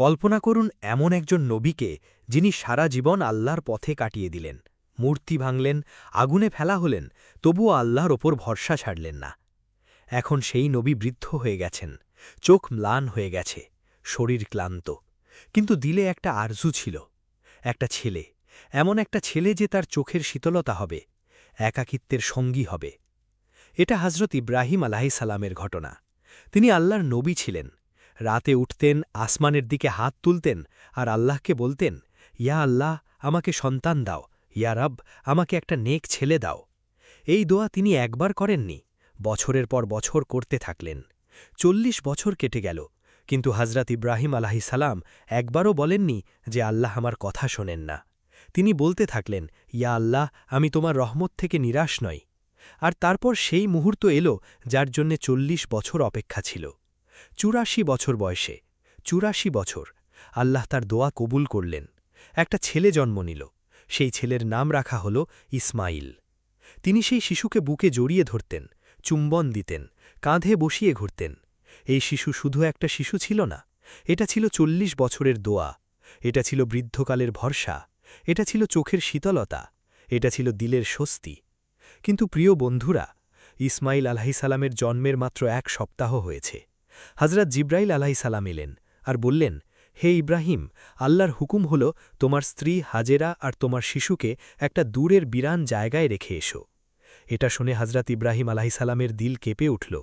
কল্পনা করুন এমন একজন নবীকে যিনি সারা জীবন আল্লাহর পথে কাটিয়ে দিলেন, মূর্তি ভাঙলেন, আগুনে ফেলা হলেন, তবুও আল্লাহর ওপর ভরসা ছাড়লেন না। এখন সেই নবী বৃদ্ধ হয়ে গেছেন, চোখ ম্লান হয়ে গেছে, শরীর ক্লান্ত, কিন্তু দিলে একটা আরজু ছিল, একটা ছেলে, এমন একটা ছেলে যে তার চোখের শীতলতা হবে, একাকিত্বের সঙ্গী হবে। এটা হজরত ইব্রাহিম আলাইহিসসালামের ঘটনা। তিনি আল্লাহর নবী ছিলেন। রাতে উঠতেন, আসমানের দিকে হাত তুলতেন আর আল্লাহকে বলতেন, ইয়া আল্লাহ, আমাকে সন্তান দাও, ইয়া রব, আমাকে একটা নেক ছেলে দাও। এই দোয়া তিনি একবার করেননি, বছরের পর বছর করতে থাকলেন। ৪০ বছর কেটে গেল, কিন্তু হজরত ইব্রাহিম আলাইহিসসালাম একবারও বলেননি যে আল্লাহ আমার কথা শোনেন না। তিনি বলতে থাকলেন, ইয়া আল্লাহ, আমি তোমার রহমত থেকে নিরাশ নই। আর তারপর সেই মুহূর্ত এলো যার জন্যে ৪০ বছর অপেক্ষা ছিল। ৮৪ বছর বয়সে, ৮৪ বছর, আল্লাহ তার দোয়া কবুল করলেন। একটা ছেলে জন্ম নিল। সেই ছেলের নাম রাখা হল ইসমাইল। তিনি সেই শিশুকে বুকে জড়িয়ে ধরতেন, চুম্বন দিতেন, কাঁধে বসিয়ে ঘুরতেন। এই শিশু শুধু একটা শিশু ছিল না, এটা ছিল ৪০ বছরের দোয়া, এটা ছিল বৃদ্ধকালের ভরসা, এটা ছিল চোখের শীতলতা, এটা ছিল দিলের স্বস্তি। কিন্তু প্রিয় বন্ধুরা, ইসমাইল আলাইহিসসালামের জন্মের মাত্র ১ সপ্তাহ হয়েছে। হজরত জিব্রাইল আলাইহিসসালাম এলেন আর বললেন, হে ইব্রাহিম, আল্লাহর হুকুম হল তোমার স্ত্রী হাজেরা আর তোমার শিশুকে একটা দূরের বিরান জায়গায় রেখে এসো। এটা শুনে হজরত ইব্রাহিম আলাইহিসসালামের দিল কেঁপে উঠল।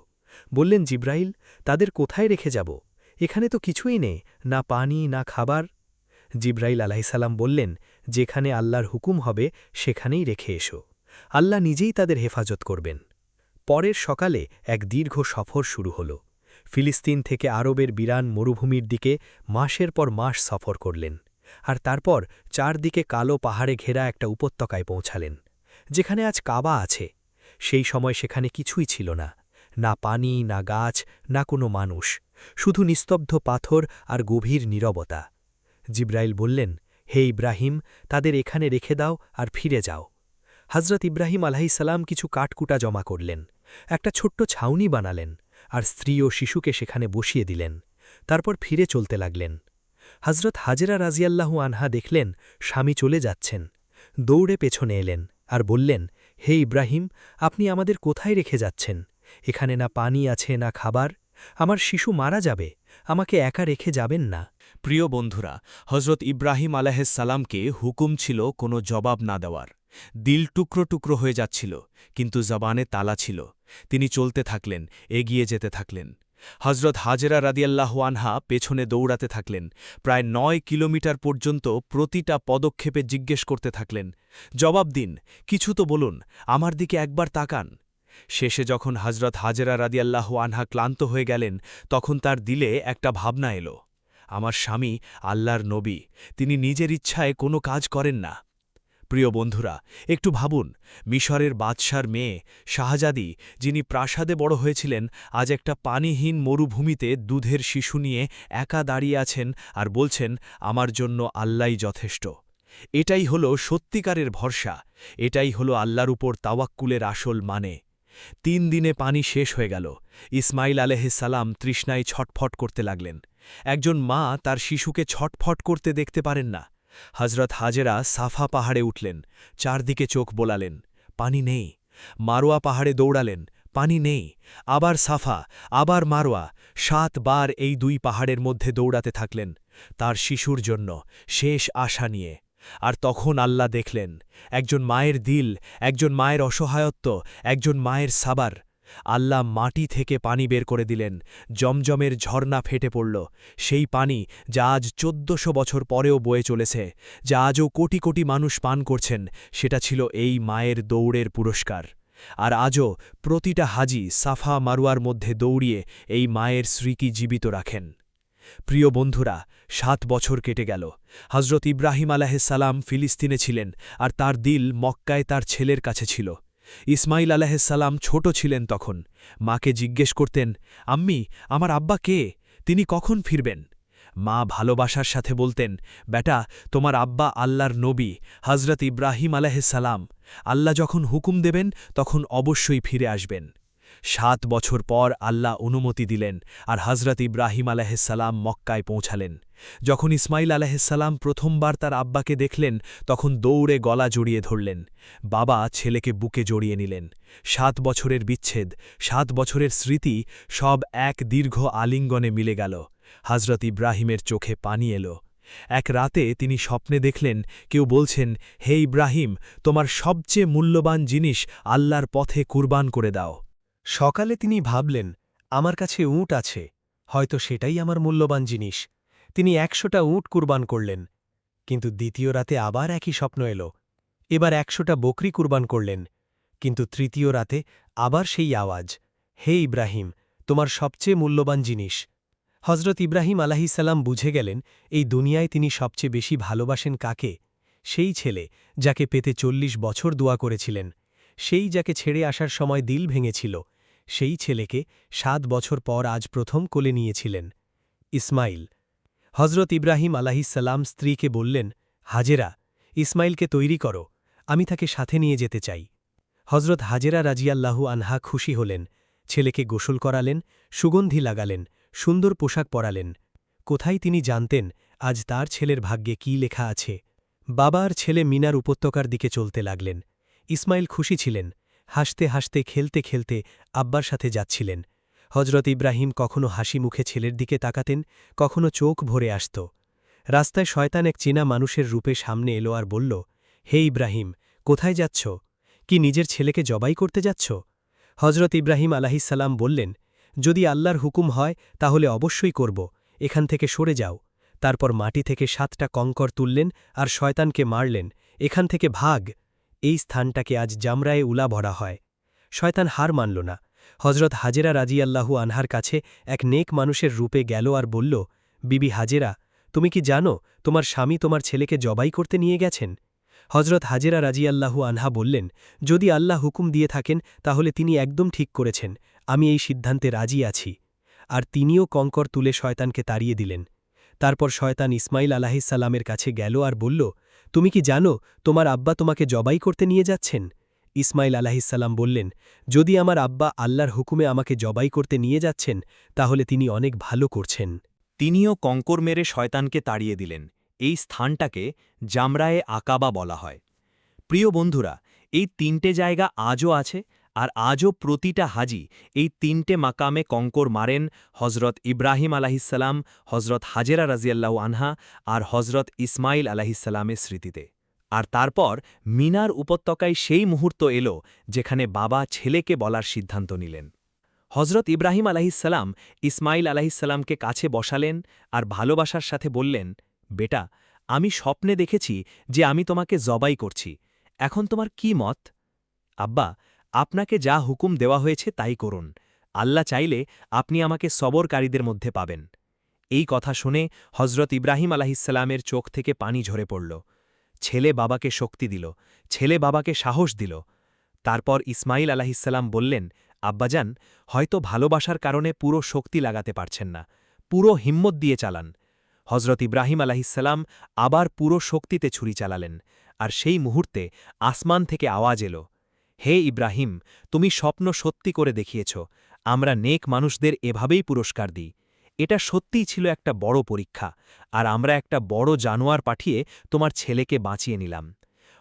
বললেন, জিব্রাইল, তাদের কোথায় রেখে যাব? এখানে তো কিছুই নেই, না পানি, না খাবার। জিব্রাইল আলাইহিসসালাম বললেন, যেখানে আল্লাহর হুকুম হবে সেখানেই রেখে এসো, আল্লাহ নিজেই তাদের হেফাজত করবেন। পরের সকালে এক দীর্ঘ সফর শুরু হল। ফিলিস্তিন থেকে আরবের বিরান মরুভূমির দিকে মাসের পর মাস সফর করলেন, আর তারপর চারদিকে কালো পাহাড়ে ঘেরা একটা উপত্যকায় পৌঁছালেন, যেখানে আজ কাবা আছে। সেই সময় সেখানে কিছুই ছিল না, না পানি, না গাছ, না কোনো মানুষ, শুধু নিস্তব্ধ পাথর আর গভীর নীরবতা। জিব্রাইল বললেন, হে ইব্রাহিম, তাদের এখানে রেখে দাও আর ফিরে যাও। হজরত ইব্রাহিম আলাইহিসসালাম কিছু কাঠকুটা জমা করলেন, একটা ছোট্ট ছাউনি বানালেন, আর স্ত্রী ও শিশুকে সেখানে বসিয়ে দিলেন। তারপর ফিরে চলতে লাগলেন। হজরত হাজেরা রাজিয়াল্লাহু আনহা দেখলেন স্বামী চলে যাচ্ছেন। দৌড়ে পেছনে এলেন আর বললেন, হে ইব্রাহিম, আপনি আমাদের কোথায় রেখে যাচ্ছেন? এখানে না পানি আছে, না খাবার, আমার শিশু মারা যাবে, আমাকে একা রেখে যাবেন না। প্রিয় বন্ধুরা, হজরত ইব্রাহিম আলাইহিসসালামকে হুকুম ছিল কোনো জবাব না দেওয়ার। দিল টুকরো টুকরো হয়ে যাচ্ছিল, কিন্তু জবানে তালা ছিল। তিনি চলতে থাকলেন, এগিয়ে যেতে থাকলেন। হজরত হাজেরা রাদিয়াল্লাহু আনহা পেছনে দৌড়াতে থাকলেন। প্রায় ৯ কিলোমিটার পর্যন্ত প্রতিটা পদক্ষেপে জিজ্ঞেস করতে থাকলেন, জবাব দিন, কিছু তো বলুন, আমার দিকে একবার তাকান। শেষে যখন হজরত হাজেরা রাদিয়াল্লাহু আনহা ক্লান্ত হয়ে গেলেন, তখন তার দিলে একটা ভাবনা এলো, আমার স্বামী আল্লাহর নবী, তিনি নিজের ইচ্ছায় কোনো কাজ করেন না। প্রিয় বন্ধুরা, একটু ভাবুন, মিশরের বাদশার মেয়ে শাহজাদি, যিনি প্রাসাদে বড় হয়েছিলেন, আজ একটা পানিহীন মরুভূমিতে দুধের শিশু নিয়ে একা দাঁড়িয়ে আছেন আর বলছেন, আমার জন্য আল্লাহই যথেষ্ট। এটাই হলো সত্যিকারের ভরসা, এটাই হলো আল্লাহর উপর তাওয়াক্কুলের আসল মানে। ৩ দিনে পানি শেষ হয়ে গেল। ইসমাইল আলাইহিসসালাম তৃষ্ণায় ছটফট করতে লাগলেন। একজন মা তার শিশুকে ছটফট করতে দেখতে পারেন না। হজরত হাজেরা সাফা পাহাড়ে উঠলেন, চারদিকে চোখ বোলালেন, পানি নেই। মারোয়া পাহাড়ে দৌড়ালেন, পানি নেই। আবার সাফা, আবার মারোয়া, ৭ বার এই ২ পাহাড়ের মধ্যে দৌড়াতে থাকলেন, তার শিশুর জন্য, শেষ আশা নিয়ে। আর তখন আল্লাহ দেখলেন, একজন মায়ের দিল, একজন মায়ের অসহায়ত্ব, একজন মায়ের সাবার। আল্লাহ মাটি থেকে পানি বের করে দিলেন, জমজমের ঝর্ণা ফেটে পড়ল। সেই পানি যা আজ ১৪০০ বছর পরেও বয়ে চলেছে, যা আজও কোটি কোটি মানুষ পান করছেন, সেটা ছিল এই মায়ের দৌড়ের পুরস্কার। আর আজও প্রতিটা হাজি সাফা মারুয়ার মধ্যে দৌড়িয়ে এই মায়ের স্মৃতি জীবিত রাখেন। প্রিয় বন্ধুরা, ৭ বছর কেটে গেল। হজরত ইব্রাহিম আলাইহিসসালাম ফিলিস্তিনে ছিলেন, আর তার দিল মক্কায় তার ছেলের কাছে ছিল। ইসমাইল আলাইহিসসালাম ছোট ছিলেন তখন। মাকে জিজ্ঞেস করতেন, আম্মি, আমার আব্বা কে? তিনি কখন ফিরবেন? মা ভালোবাসার সাথে বলতেন, বেটা, তোমার আব্বা আল্লাহর নবী হজরত ইব্রাহিম আলাইহিসসালাম। আল্লাহ যখন হুকুম দেবেন তখন অবশ্যই ফিরে আসবেন। ৭ বছর পর আল্লাহ অনুমতি দিলেন, আর হজরত ইব্রাহিম আলাইহিসসালাম মক্কায় পৌঁছালেন। যখন ইসমাইল আলাইহিসসালাম প্রথমবার তার আব্বাকে দেখলেন তখন দৌড়ে গলা জড়িয়ে ধরলেন। বাবা ছেলেকে বুকে জড়িয়ে নিলেন। ৭ বছরের বিচ্ছেদ, ৭ বছরের স্মৃতি সব এক দীর্ঘ আলিঙ্গনে মিলে গেল। হযরত ইব্রাহিমের চোখে পানি এলো। এক রাতে তিনি স্বপ্নে দেখলেন কেউ বলছেন, হে ইব্রাহিম, তোমার সবচেয়ে মূল্যবান জিনিস আল্লাহর পথে কুরবান করে দাও। সকালে তিনি ভাবলেন, আমার কাছে উট আছে, হয়তো সেটাই আমার মূল্যবান জিনিস। তিনি ১০০টা উট কুরবান করলেন। কিন্তু দ্বিতীয় রাতে আবার একই স্বপ্ন এলো। এবার ১০০টা বকরি কুরবান করলেন। কিন্তু তৃতীয় রাতে আবার সেই আওয়াজ, হে ইব্রাহিম, তোমার সবচেয়ে মূল্যবান জিনিস। হজরত ইব্রাহিম আলাহিসাল্লাম বুঝে গেলেন এই দুনিয়ায় তিনি সবচেয়ে বেশি ভালোবাসেন কাকে। সেই ছেলে যাকে পেতে ৪০ বছর দোয়া করেছিলেন, সেই যাকে ছেড়ে আসার সময় দিল ভেঙেছিল, সেই ছেলেকে ৭ বছর পর আজ প্রথম কোলে নিয়েছিলেন। ইসমাইল। হজরত ইব্রাহিম আলাহিসাল্লাম স্ত্রীকে বললেন, হাজেরা, ইসমাইলকে তৈরি করো, আমি তাকে সাথে নিয়ে যেতে চাই। হজরত হাজেরা রাজিয়াল্লাহু আনহা খুশি হলেন, ছেলেকে গোসল করালেন, সুগন্ধি লাগালেন, সুন্দর পোশাক পরালেন। কোথায় তিনি জানতেন আজ তার ছেলের ভাগ্যে কি লেখা আছে। বাবা আর ছেলে মিনার উপত্যকার দিকে চলতে লাগলেন। ইসমাইল খুশি ছিলেন, হাসতে হাসতে খেলতে খেলতে আব্বার সাথে যাচ্ছিলেন। হজরত ইব্রাহিম কখনো হাসি মুখে ছেলের দিকে তাকাতেন, কখনো চোখ ভরে আসত। রাস্তায় শয়তান এক চেনা মানুষের রূপে সামনে এলো আর বলল, হে ইব্রাহিম, কোথায় যাচ্ছ? কি নিজের ছেলেকে জবাই করতে যাচ্ছ? হজরত ইব্রাহিম আলাহিসাল্লাম বললেন, যদি আল্লাহর হুকুম হয় তাহলে অবশ্যই করব, এখান থেকে সরে যাও। তারপর মাটি থেকে ৭টা কঙ্কর তুললেন আর শয়তানকে মারলেন, এখান থেকে ভাগ। এই স্থানটাকে আজ জামরায়ে উলা ভরা হয়। শয়তান হার মানল না। হজরত হাজেরা রাজিয়াল্লাহু আনহার কাছে এক নেক মানুষের রূপে গেল আর বলল, বিবি হাজেরা, তুমি কি জানো তোমার স্বামী তোমার ছেলেকে জবাই করতে নিয়ে গেছেন? হজরত হাজেরা রাজিয়াল্লাহু আনহা বললেন, যদি আল্লাহ হুকুম দিয়ে থাকেন তাহলে তিনি একদম ঠিক করেছেন, আমি এই সিদ্ধান্তে রাজি আছি। আর তিনিও কঙ্কর তুলে শয়তানকে তাড়িয়ে দিলেন। তারপর শয়তান ইসমাইল আলাহিসাল্লামের কাছে গেল আর বলল, তুমি কি জানো তোমার আব্বা তোমাকে জবাই করতে নিয়ে যাচ্ছেন? ইসমাইল আলাহিসাল্লাম বললেন, যদি আমার আব্বা আল্লাহর হুকুমে আমাকে জবাই করতে নিয়ে যাচ্ছেন তাহলে তিনি অনেক ভালো করছেন। তিনিও কঙ্কর মেরে শয়তানকে তাড়িয়ে দিলেন। এই স্থানটাকে জামরায়ে আকাবা বলা হয়। প্রিয় বন্ধুরা, এই ৩টে জায়গা আজও আছে, আর আজও প্রতিটা হাজি এই ৩টে মাকামে কঙ্কর মারেন হজরত ইব্রাহিম আলাহিসাল্লাম, হজরত হাজেরা রাজিয়াল্লাহু আনহা আর হজরত ইসমাইল আলাহিসাল্লামের স্মৃতিতে। আর তারপর মিনার উপত্যকায় সেই মুহূর্ত এলো যেখানে বাবা ছেলেকে বলার সিদ্ধান্ত নিলেন। হজরত ইব্রাহিম আলাহিসাল্লাম ইসমাইল আলাহিসাল্লামকে কাছে বসালেন আর ভালোবাসার সাথে বললেন, বেটা, আমি স্বপ্নে দেখেছি যে আমি তোমাকে জবাই করছি, এখন তোমার কি মত? আব্বা, আপনাকে যা হুকুম দেওয়া হয়েছে তাই করুন, আল্লাহ চাইলে আপনি আমাকে সবরকারীদের মধ্যে পাবেন। এই কথা শুনে হজরত ইব্রাহিম আলাহিসাল্লামের চোখ থেকে পানি ঝরে পড়ল। ছেলে বাবাকে শক্তি দিল, ছেলে বাবাকে সাহস দিল। তারপর ইসমাইল আলাহিসাল্লাম বললেন, আব্বাজান, হয়তো ভালোবাসার কারণে পুরো শক্তি লাগাতে পারছেন না, পুরো হিম্মত দিয়ে চালান। হজরত ইব্রাহিম আলাহিসাল্লাম আবার পুরো শক্তিতে ছুরি চালালেন, আর সেই মুহূর্তে আসমান থেকে আওয়াজ এলো, হে ইব্রাহিম, তুমি স্বপ্ন সত্যি করে দেখিয়েছ, আমরা নেক মানুষদের এভাবেই পুরস্কার দিই। এটা সত্যিই ছিল একটা বড় পরীক্ষা, আর আমরা একটা বড় জানোয়ার পাঠিয়ে তোমার ছেলেকে বাঁচিয়ে নিলাম।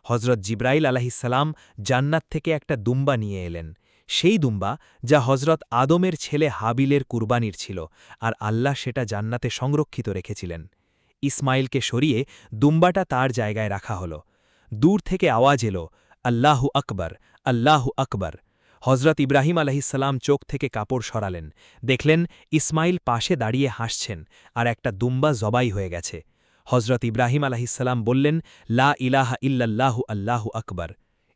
হজরত জিব্রাইল আলাহিসাল্লাম জান্নাত থেকে একটা দুম্বা নিয়ে এলেন, সেই দুম্বা যা হজরত আদমের ছেলে হাবিলের কুরবানির ছিল, আর আল্লাহ সেটা জান্নাতে সংরক্ষিত রেখেছিলেন। ইসমাইলকে সরিয়ে দুম্বাটা তার জায়গায় রাখা হল। দূর থেকে আওয়াজ এলো, আল্লাহু আকবর, আল্লাহু আকবর। হজরত ইব্রাহিম আলাহিসাল্লাম চোখ থেকে কাপড় সরালেন, দেখলেন ইসমাইল পাশে দাঁড়িয়ে হাসছেন, আর একটা দুম্বা জবাই হয়ে গেছে। হজরত ইব্রাহিম আলাহিসাল্লাম বললেন, লা ইলাহা ইল্লাল্লাহু আল্লাহু আকবর।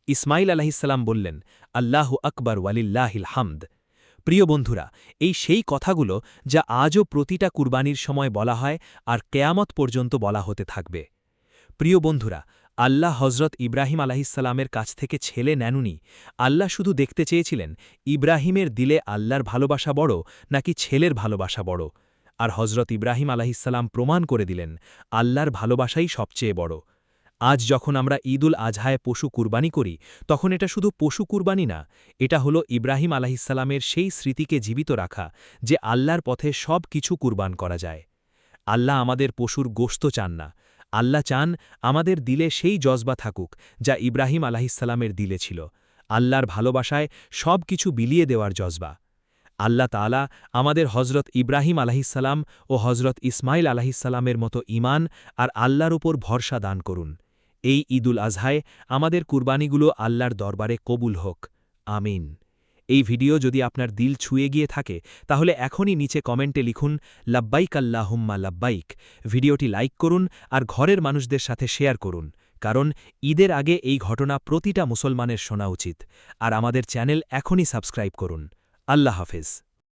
ইসমাইল আলাহিসাল্লাম বললেন, আল্লাহু আকবর ওয়ালিল্লাহিল হামদ। প্রিয় বন্ধুরা, এই সেই কথাগুলো যা আজও প্রতিটা কুরবানির সময় বলা হয় আর কেয়ামত পর্যন্ত বলা হতে থাকবে। প্রিয় বন্ধুরা, আল্লাহ হজরত ইব্রাহিম আলাহিসাল্লামের কাছ থেকে ছেলে নেনুনি, আল্লাহ শুধু দেখতে চেয়েছিলেন ইব্রাহিমের দিলে আল্লাহর ভালোবাসা বড় নাকি ছেলের ভালোবাসা বড়। আর হজরত ইব্রাহিম আলাহিসাল্লাম প্রমাণ করে দিলেন আল্লাহর ভালোবাসাই সবচেয়ে বড়। আজ যখন আমরা ঈদুল আজহায় পশু কুরবানি করি, তখন এটা শুধু পশু কুরবানি না, এটা হলো ইব্রাহিম আলাহিসাল্লামের সেই স্মৃতিকে জীবিত রাখা যে আল্লাহর পথে সব কিছু কুরবান করা যায়। আল্লাহ আমাদের পশুর গোশত চান না, আল্লাহ চান আমাদের দিলে সেই জজবা থাকুক যা ইব্রাহিম আলাহিসাল্লামের দিলে ছিল, আল্লাহর ভালোবাসায় সব কিছু বিলিয়ে দেওয়ার জজবা। আল্লাহ তাআলা আমাদের হজরত ইব্রাহিম আলাহিসাল্লাম ও হজরত ইসমাইল আলাহিসাল্লামের মতো ঈমান আর আল্লাহর উপর ভরসা দান করুন। এই ঈদুল আজহায় আমাদের কুরবানিগুলো আল্লাহর দরবারে কবুল হোক, আমিন। এই ভিডিও যদি আপনার দিল ছুঁয়ে গিয়ে থাকে তাহলে এখনই নিচে কমেন্টে লিখুন লাব্বাইক আল্লাহুম্মা লাব্বাইক, ভিডিওটি লাইক করুন আর ঘরের মানুষদের সাথে শেয়ার করুন, কারণ ঈদের আগে এই ঘটনা প্রতিটা মুসলমানের শোনা উচিত। আর আমাদের চ্যানেল এখনই সাবস্ক্রাইব করুন। আল্লাহ হাফেজ।